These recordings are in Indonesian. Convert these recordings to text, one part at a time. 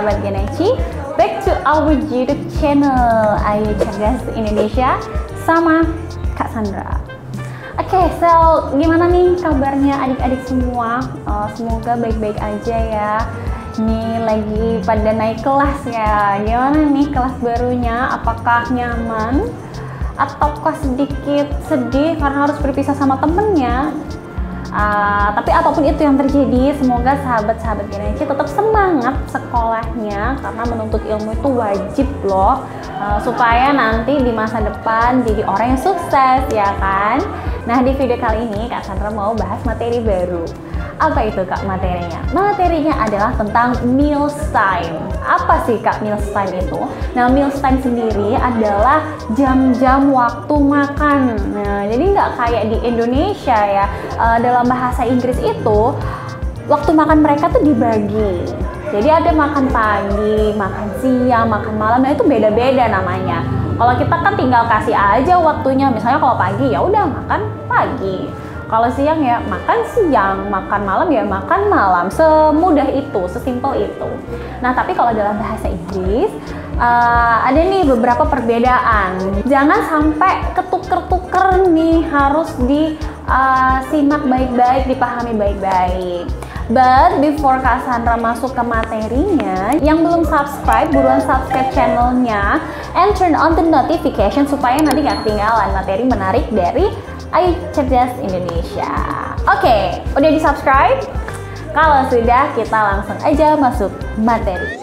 sahabat Geneci, back to our YouTube channel Ayu Cerdas Indonesia sama Kak Sandra. Oke, so gimana nih kabarnya adik-adik semua? Semoga baik-baik aja ya. Nih lagi pada naik kelas ya. Gimana nih kelas barunya? Apakah nyaman? Ataukah sedikit sedih karena harus berpisah sama temennya? Tapi apapun itu yang terjadi, semoga sahabat-sahabat Geneci tetap semangat sekolahnya karena menuntut ilmu itu wajib loh, supaya nanti di masa depan jadi orang yang sukses ya kan. Nah, di video kali ini Kak Sandra mau bahas materi baru. Apa itu Kak materinya? Materinya adalah tentang meals time. Apa sih Kak meals time itu? Nah, meals time sendiri adalah jam-jam waktu makan. Nah, jadi nggak kayak di Indonesia ya. Dalam bahasa Inggris itu waktu makan mereka tuh dibagi. Jadi ada makan pagi, makan siang, makan malam. Nah, itu beda-beda namanya. Kalau kita kan tinggal kasih aja waktunya. Misalnya kalau pagi ya udah makan pagi. Kalau siang ya makan siang, makan malam ya makan malam. Semudah itu, sesimpel itu. Nah, tapi kalau dalam bahasa Inggris ada nih beberapa perbedaan. Jangan sampai ketuker-tuker nih, harus disimak baik-baik, dipahami baik-baik. But before Kak Sandra masuk ke materinya, yang belum subscribe, buruan subscribe channelnya and turn on the notification supaya nanti gak ketinggalan materi menarik dari Ayu Cerdas Indonesia. Oke, udah di subscribe? Kalau sudah, kita langsung aja masuk materi.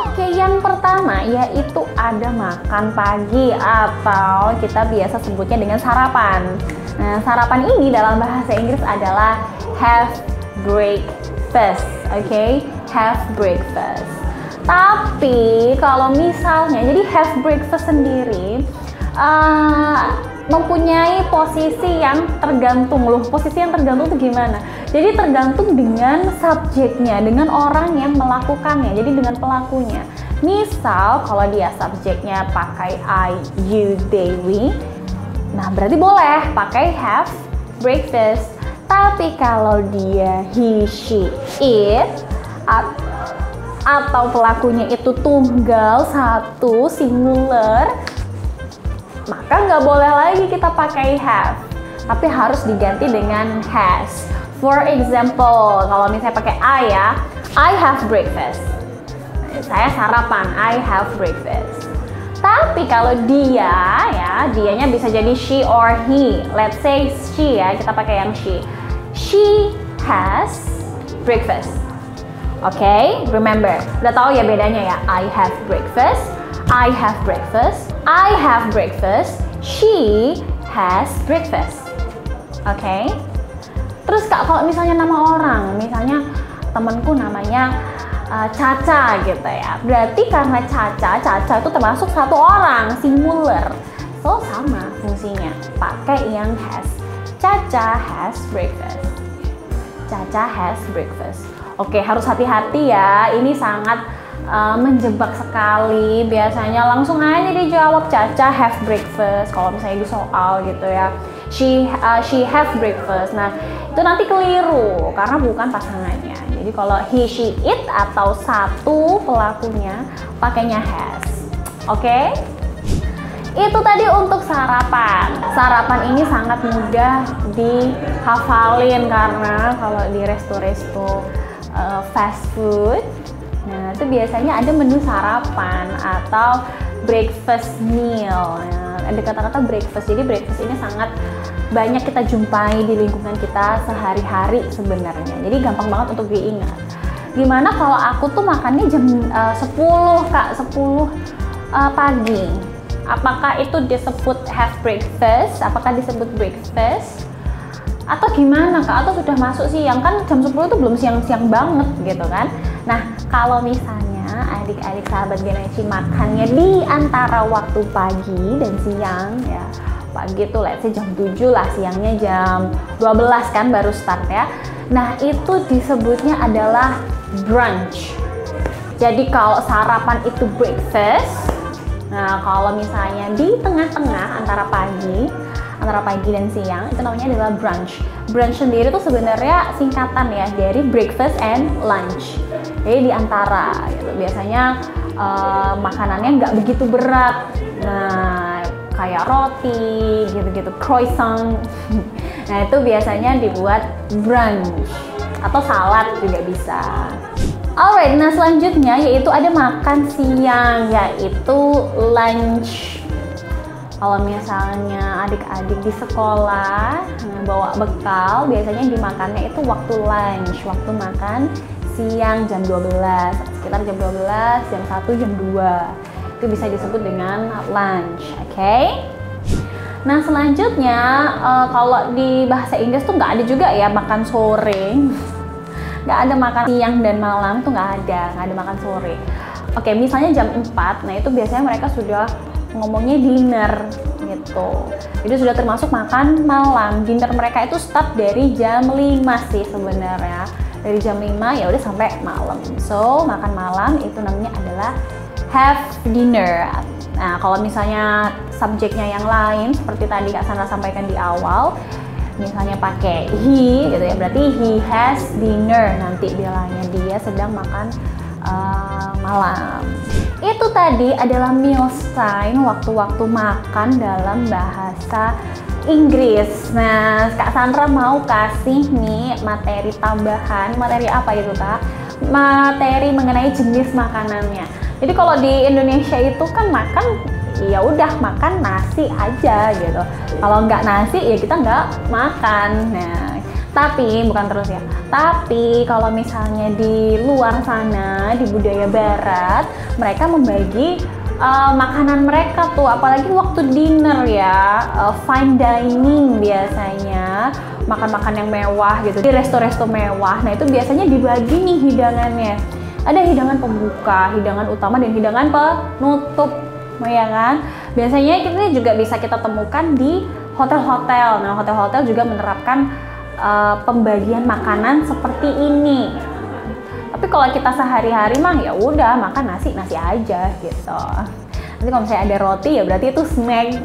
Oke, yang pertama yaitu ada makan pagi atau kita biasa sebutnya dengan sarapan. Nah, sarapan ini dalam bahasa Inggris adalah have breakfast. Oke, have breakfast. Tapi kalau misalnya jadi have breakfast sendiri mempunyai posisi yang tergantung loh. Posisi yang tergantung itu gimana? Jadi tergantung dengan subjeknya, dengan orang yang melakukannya, jadi dengan pelakunya. Misal kalau dia subjeknya pakai I, you, they, we, nah berarti boleh pakai have breakfast. Tapi kalau dia he, she, it atau pelakunya itu tunggal, satu, singular, maka nggak boleh lagi kita pakai have, tapi harus diganti dengan has. For example, kalau misalnya pakai I ya, I have breakfast. Saya sarapan, I have breakfast. Tapi kalau dia ya, dianya bisa jadi she or he. Let's say she ya, kita pakai yang she. She has breakfast. Oke, remember, udah tahu ya bedanya ya. I have breakfast, I have breakfast, I have breakfast, she has breakfast. Oke. Terus Kak, kalau misalnya nama orang, misalnya temanku namanya Caca gitu ya. Berarti karena Caca itu termasuk satu orang, singular. So sama fungsinya, pakai yang has. Caca has breakfast. Caca has breakfast. Oke, harus hati-hati ya. Ini sangat menjebak sekali. Biasanya langsung aja dijawab Caca have breakfast kalau misalnya di soal gitu ya. She have breakfast. Nah, itu nanti keliru karena bukan pasangannya. Jadi kalau he, she, it atau satu pelakunya pakainya has. Oke? Itu tadi untuk sarapan. Sarapan ini sangat mudah dihafalin karena kalau di resto-resto fast food, nah itu biasanya ada menu sarapan atau breakfast meal. Nah, ada kata-kata breakfast. Jadi breakfast ini sangat banyak kita jumpai di lingkungan kita sehari-hari sebenarnya. Jadi gampang banget untuk diingat. Gimana kalau aku tuh makannya jam 10 Kak, 10 pagi. Apakah itu disebut have breakfast? Apakah disebut breakfast? Atau gimana Kak? Atau sudah masuk siang? Kan jam 10 itu belum siang-siang banget gitu kan. Nah, kalau misalnya adik-adik sahabat Geneci makannya di antara waktu pagi dan siang ya. Pagi tuh let's say jam 7 lah, siangnya jam 12 kan baru start ya. Nah, itu disebutnya adalah brunch. Jadi kalau sarapan itu breakfast. Nah, kalau misalnya di tengah-tengah antara pagi antara pagi dan siang, itu namanya adalah brunch. Brunch sendiri tuh sebenarnya singkatan ya dari breakfast and lunch. Jadi di antara gitu. Biasanya makanannya nggak begitu berat. Nah, kayak roti gitu-gitu, croissant. Nah, itu biasanya dibuat brunch atau salad juga bisa. Alright, nah selanjutnya yaitu ada makan siang, yaitu lunch. Kalau misalnya adik-adik di sekolah bawa bekal, biasanya dimakannya itu waktu lunch, waktu makan siang jam 12, sekitar jam 12, jam 1, jam 2. Itu bisa disebut dengan lunch, oke? Nah selanjutnya, kalau di bahasa Inggris tuh nggak ada juga ya makan sore. Nggak ada makan siang dan malam tuh nggak ada makan sore. Oke, misalnya jam 4, nah itu biasanya mereka sudah ngomongnya dinner gitu. Jadi sudah termasuk makan malam. Dinner mereka itu start dari jam 5 sih sebenarnya. Dari jam 5 ya udah sampai malam. So, makan malam itu namanya adalah have dinner. Nah, kalau misalnya subjeknya yang lain seperti tadi Kak Sandra sampaikan di awal, misalnya pakai he gitu ya, berarti he has dinner, nanti bilangnya dia sedang makan malam. Itu tadi adalah meals time, waktu-waktu makan dalam bahasa Inggris. Nah, Kak Sandra mau kasih nih materi tambahan. Materi apa itu, Kak? Materi mengenai jenis makanannya. Jadi kalau di Indonesia itu kan makan ya udah makan nasi aja gitu. Kalau nggak nasi ya kita nggak makan. Nah, tapi bukan terus ya. Tapi kalau misalnya di luar sana, di budaya barat, mereka membagi makanan mereka tuh, apalagi waktu dinner ya, fine dining biasanya, makan-makan yang mewah gitu, di resto-resto mewah. Nah itu biasanya dibagi nih hidangannya. Ada hidangan pembuka, hidangan utama, dan hidangan penutup, ya kan? Biasanya ini juga bisa kita temukan di hotel-hotel. Nah hotel-hotel juga menerapkan pembagian makanan seperti ini. Tapi kalau kita sehari-hari mah ya udah makan nasi aja gitu. Nanti kalau misalnya ada roti ya berarti itu snack.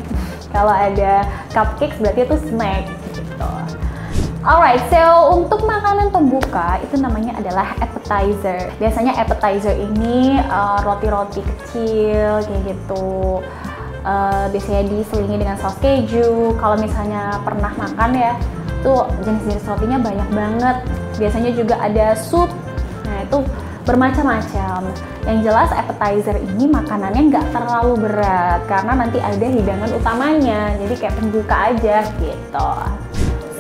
Kalau ada cupcakes berarti itu snack gitu. Alright, so untuk makanan pembuka itu namanya adalah appetizer. Biasanya appetizer ini roti-roti kecil kayak gitu. Biasanya diselingi dengan saus keju. Kalau misalnya pernah makan ya, tuh jenis-jenis rotinya banyak banget. Biasanya juga ada sup. Nah itu bermacam-macam. Yang jelas appetizer ini makanannya nggak terlalu berat karena nanti ada hidangan utamanya. Jadi kayak pembuka aja gitu.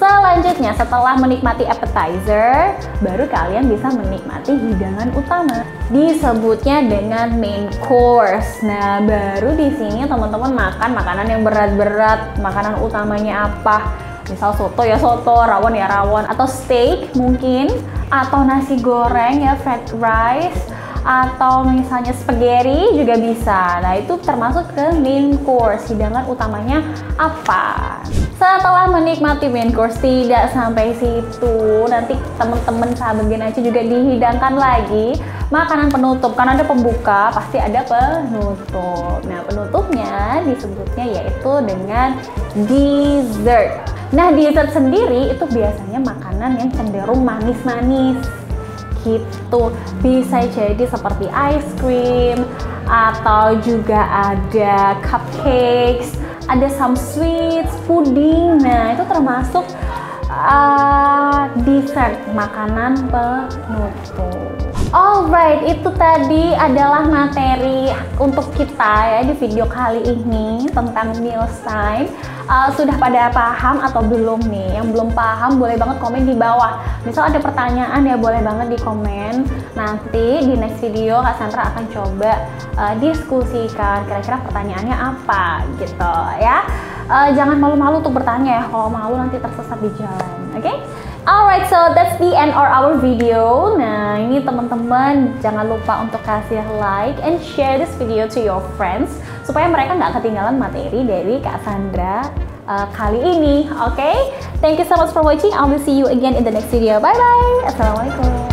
Selanjutnya setelah menikmati appetizer, baru kalian bisa menikmati hidangan utama. Disebutnya dengan main course. Nah, baru di sini teman-teman makan makanan yang berat-berat. Makanan utamanya apa? Misal soto ya soto, rawon ya rawon, atau steak mungkin, atau nasi goreng ya fried rice, atau misalnya spaghetti juga bisa. Nah, itu termasuk ke main course. Hidangan utamanya apa? Setelah menikmati main course tidak sampai situ, nanti teman-teman sahabat Genaci juga dihidangkan lagi makanan penutup. Karena ada pembuka, pasti ada penutup. Nah, penutupnya disebutnya yaitu dengan dessert. Nah, dessert sendiri itu biasanya makanan yang cenderung manis-manis gitu. Bisa jadi seperti ice cream, atau juga ada cupcakes, ada some sweets, puding. Nah, itu termasuk dessert, makanan penutup. Alright, itu tadi adalah materi untuk kita ya di video kali ini tentang meals time. Sudah pada paham atau belum nih? Yang belum paham boleh banget komen di bawah. Misal ada pertanyaan ya boleh banget di komen. Nanti di next video Kak Sandra akan coba diskusikan kira-kira pertanyaannya apa gitu ya. Jangan malu-malu untuk bertanya ya. Kalau malu nanti tersesat di jalan. Oke? Alright, so that's the end of our video. Nah, ini teman-teman jangan lupa untuk kasih like and share this video to your friends supaya mereka nggak ketinggalan materi dari Kak Sandra kali ini. Oke? Thank you so much for watching. I will see you again in the next video. Bye bye. Assalamualaikum.